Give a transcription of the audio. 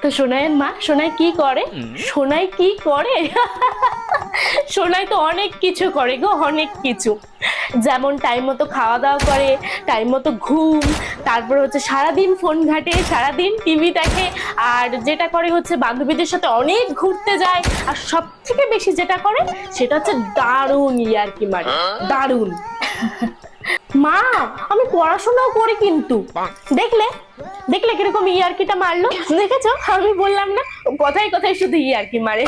তো সোনাইয়ের মা সোনাই কি করে? সোনাই কি করে? সোনাই তো অনেক কিছু করে গো, অনেক কিছু। যেমন টাইম মতো খাওয়া দাওয়া করে, টাইম মতো ঘুম, তারপর হচ্ছে সারাদিন ফোন ঘাটে, সারাদিন টিভি দেখে, আর যেটা করে হচ্ছে বান্ধবীদের সাথে অনেক ঘুরতে যায়, আর সব থেকে বেশি যেটা করে সেটা হচ্ছে দারুণ ইয়ার্কি মারে, দারুণ। মা, আমি পড়াশোনাও করি কিন্তু। দেখলে দেখলে কিরকম ইয়ার্কিটা মারলো, দেখেছো? আমি বললাম না, কথায় কথায় শুধু ইয়ার্কি মারে।